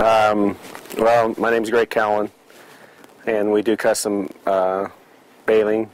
Well, my name's Callen, and we do custom baling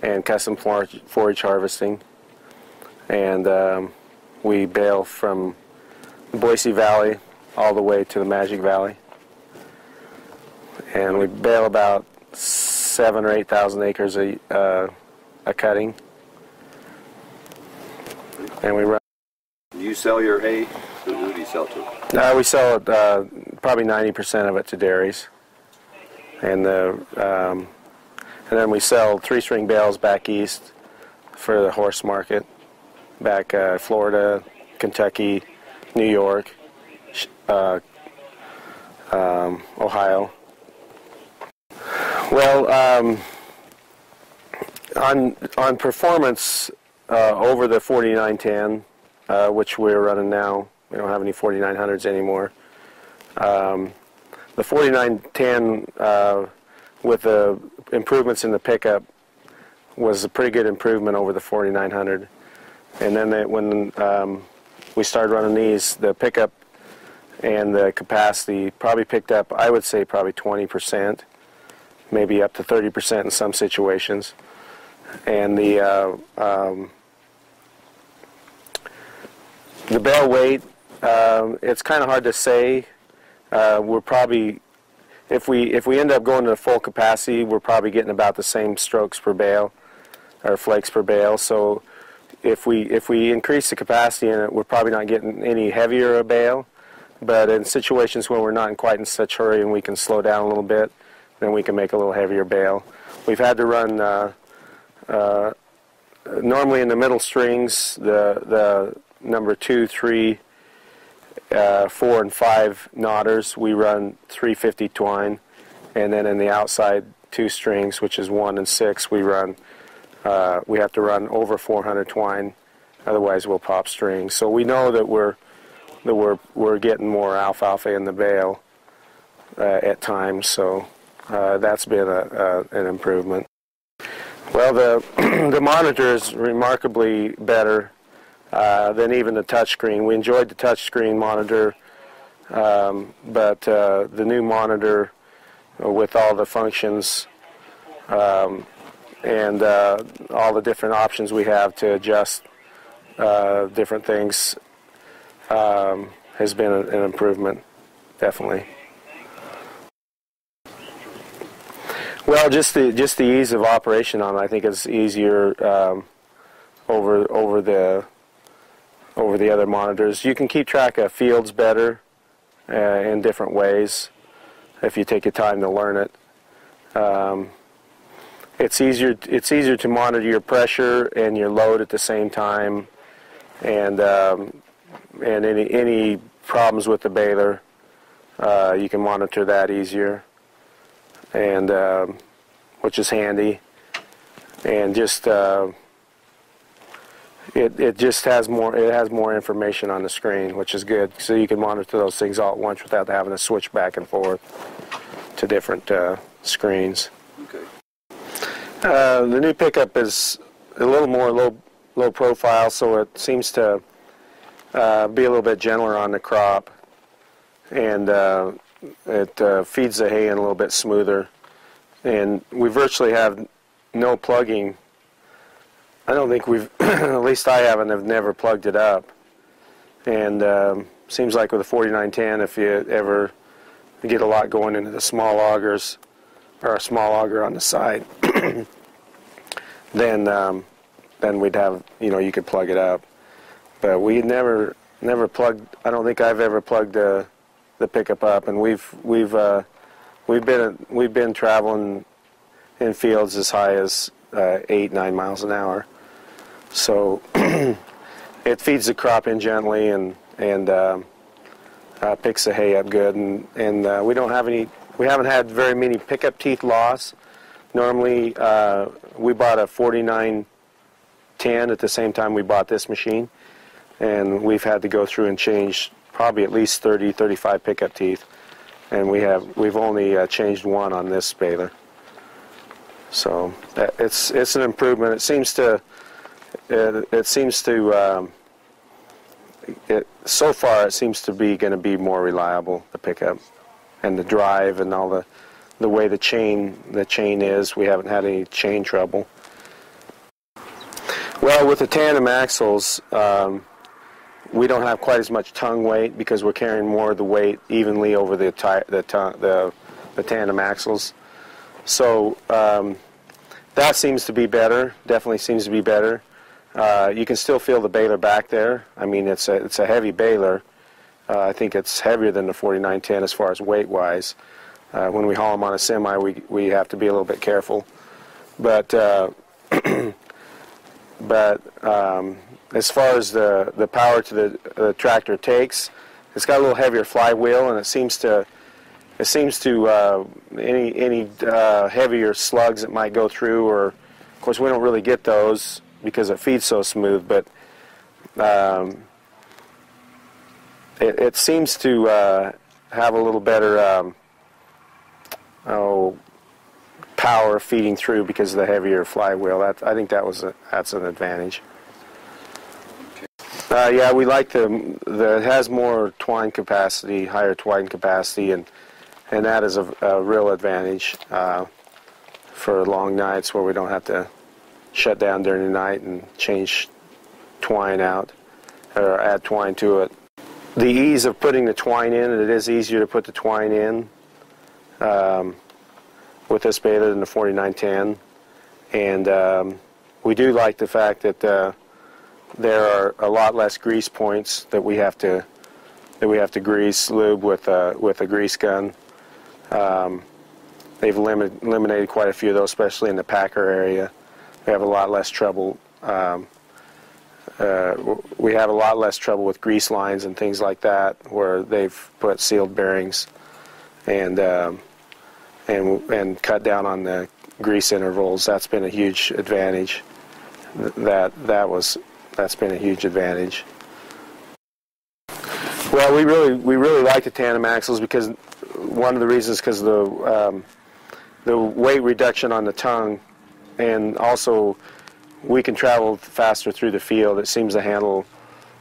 and custom forage harvesting. And we bale from the Boise Valley all the way to the Magic Valley. And we bale about 7,000 or 8,000 acres a cutting. And we run. Do you sell your hay? Who do you sell to? We sell it, probably 90% of it to dairies. And then we sell 3-string bales back east for the horse market, back Florida, Kentucky, New York, Ohio. Well, on performance over the 4910, which we're running now, we don't have any 4900s anymore. The 4910, with the improvements in the pickup, was a pretty good improvement over the 4900. And then when we started running these, the pickup and the capacity probably picked up, I would say probably 20%, maybe up to 30% in some situations. And the bale weight, it's kind of hard to say. We're probably, if we end up going to full capacity, we're probably getting about the same strokes per bale, or flakes per bale. So if we increase the capacity in it, we're probably not getting any heavier a bale. But in situations when we're not quite in such a hurry and we can slow down a little bit, then we can make a little heavier bale. We've had to run normally in the middle strings, the number 2, 3, 4, and 5 knotters, we run 350 twine, and then in the outside 2 strings, which is 1 and 6, we have to run over 400 twine, otherwise we'll pop strings. So we know that we're getting more alfalfa in the bale at times, so that's been an improvement. Well, the monitor is remarkably better than even the touchscreen. We enjoyed the touchscreen monitor, but the new monitor with all the functions and all the different options we have to adjust different things has been an improvement, definitely. Well, just the ease of operation on it, I think, is easier over the other monitors. You can keep track of fields better in different ways if you take your time to learn it. It's easier to monitor your pressure and your load at the same time, and any problems with the baler, you can monitor that easier, and which is handy. And just it just has more information on the screen, which is good, so you can monitor those things all at once without having to switch back and forth to different screens. Okay. The new pickup is a little more low profile, so it seems to be a little bit gentler on the crop, and it feeds the hay in a little bit smoother. And we virtually have no plugging. I don't think we've, at least I haven't, have never plugged it up. And seems like with the 4910, if you ever get a lot going into the small augers, or a small auger on the side, then we'd have, you could plug it up. But we never plugged. I don't think I've ever plugged the pickup up, and we've been traveling in fields as high as 8-9 miles an hour. So it feeds the crop in gently and picks the hay up good, and we don't have any. We haven't had very many pickup teeth loss. Normally, we bought a 4910 at the same time we bought this machine, and we've had to go through and change probably at least 30-35 pickup teeth, and we've only changed one on this baler. So it's an improvement. It seems to so far it seems to be going to be more reliable, the pickup and the drive and all the way the chain is. We haven't had any chain trouble. Well, with the tandem axles, we don't have quite as much tongue weight because we're carrying more of the weight evenly over the tandem axles. So that seems to be better. Definitely seems to be better. You can still feel the baler back there. I mean, it's a heavy baler. I think it's heavier than the 4910 as far as weight-wise. When we haul them on a semi, we have to be a little bit careful. But as far as the power to the tractor takes, it's got a little heavier flywheel, and it seems to any heavier slugs that might go through, or of course we don't really get those because it feeds so smooth, but it seems to have a little better power feeding through because of the heavier flywheel. I think that's an advantage. Yeah, we like it has more twine capacity, higher twine capacity, and that is a real advantage for long nights where we don't have to shut down during the night and change twine out or add twine to it. The ease of putting the twine in, it is easier to put the twine in with this baler than the 4910, and we do like the fact that there are a lot less grease points that we have to grease, lube with a grease gun. They've eliminated quite a few of those, especially in the packer area. We have a lot less trouble. We have a lot less trouble with grease lines and things like that, where they've put sealed bearings and cut down on the grease intervals. That's been a huge advantage. That's been a huge advantage. Well, we really like the tandem axles because one of the reasons because the weight reduction on the tongue, and also we can travel faster through the field. It seems to handle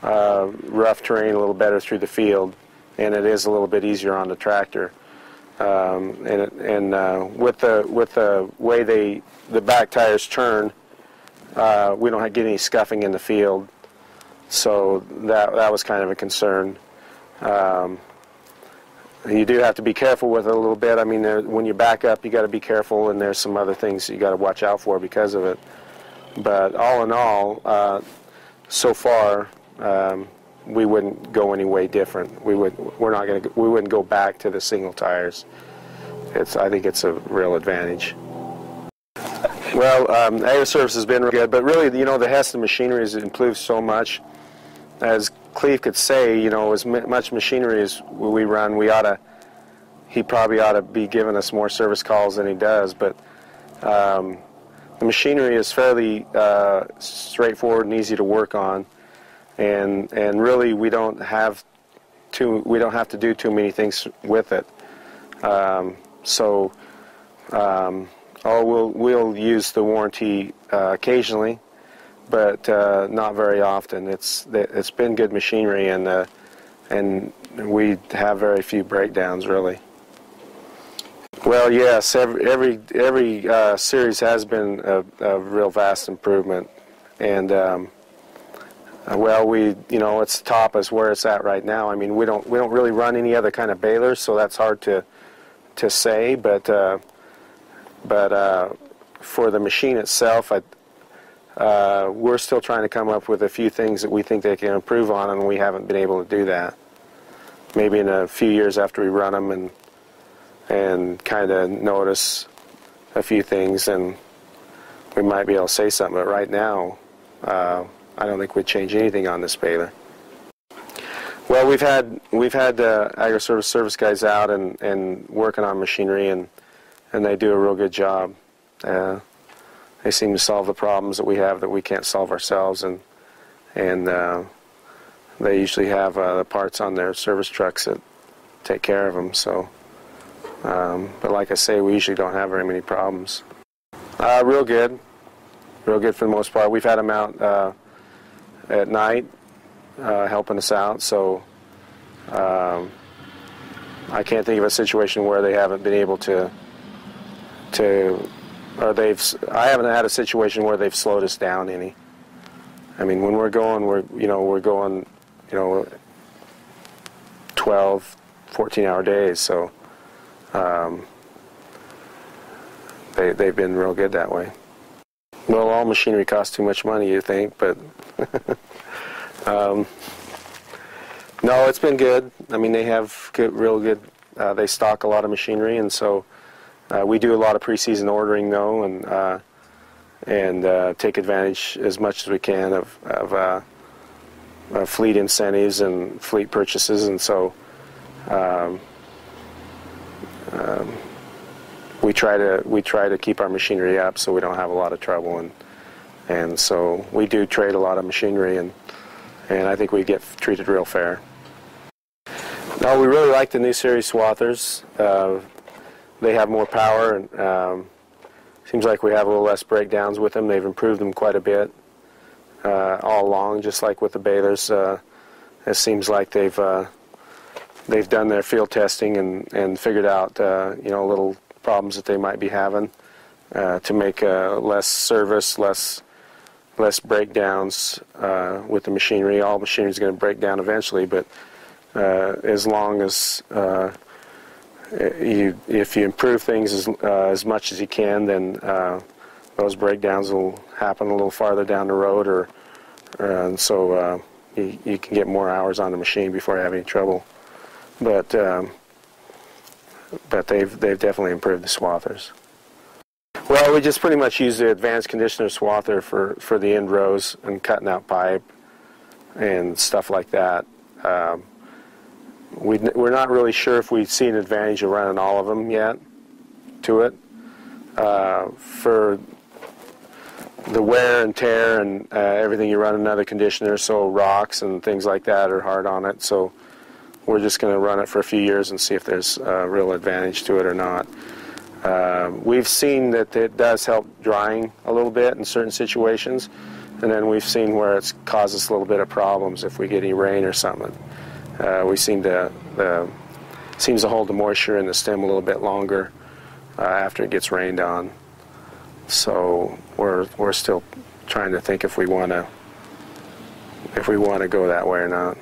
rough terrain a little better through the field, and it is a little bit easier on the tractor. With the way the back tires turn, we don't get any scuffing in the field, so that was kind of a concern. You do have to be careful with it a little bit. I mean, when you back up, you got to be careful, and there's some other things you got to watch out for because of it. But all in all, so far, we wouldn't go any way different. We wouldn't go back to the single tires. I think it's a real advantage. Well, Agri-Service has been really good, but really, the Hesston machinery has improved so much. As Cleve could say, as much machinery as we run, he probably ought to be giving us more service calls than he does. But the machinery is fairly straightforward and easy to work on, and really we don't have to do too many things with it. We'll use the warranty occasionally, but not very often. It's been good machinery, and we have very few breakdowns really. Well, yes, every series has been a real vast improvement, and it's top is where it's at right now. I mean, we don't really run any other kind of balers, so that's hard to say, but for the machine itself, we're still trying to come up with a few things that we think they can improve on, and we haven't been able to do that. Maybe in a few years after we run them and kind of notice a few things, and we might be able to say something. But right now, I don't think we'd change anything on this baler. Well, we've had Agri-Service service guys out and working on machinery, and they do a real good job. They seem to solve the problems that we have that we can't solve ourselves, and they usually have the parts on their service trucks that take care of them. So, but like I say, we usually don't have very many problems. Real good for the most part. We've had them out at night helping us out. So I can't think of a situation where they haven't been able to I haven't had a situation where they've slowed us down any. I mean, when we're going, we're going, 12, 14-hour days. So they've been real good that way. Well, all machinery costs too much money, you think, but no, it's been good. I mean, they have real good. They stock a lot of machinery, and so we do a lot of preseason ordering, though, and take advantage as much as we can of fleet incentives and fleet purchases, and so we try to keep our machinery up so we don't have a lot of trouble, and so we do trade a lot of machinery, and I think we get treated real fair. No, we really like the new series swathers. They have more power, and seems like we have a little less breakdowns with them. They've improved them quite a bit all along, just like with the balers. It seems like they've done their field testing and figured out little problems that they might be having to make less service, less breakdowns with the machinery. All machinery is going to break down eventually, but as long as if you improve things as much as you can, then those breakdowns will happen a little farther down the road, and so you can get more hours on the machine before you have any trouble. But they've definitely improved the swathers. Well, we just pretty much use the advanced conditioner swather for the end rows and cutting out pipe and stuff like that. We're not really sure if we see an advantage of running all of them yet to it. For the wear and tear and everything, you run another conditioner, so rocks and things like that are hard on it. So we're just going to run it for a few years and see if there's a real advantage to it or not. We've seen that it does help drying a little bit in certain situations, and then we've seen where it's caused us a little bit of problems if we get any rain or something. We seems to hold the moisture in the stem a little bit longer after it gets rained on. So we're still trying to think if we want to go that way or not.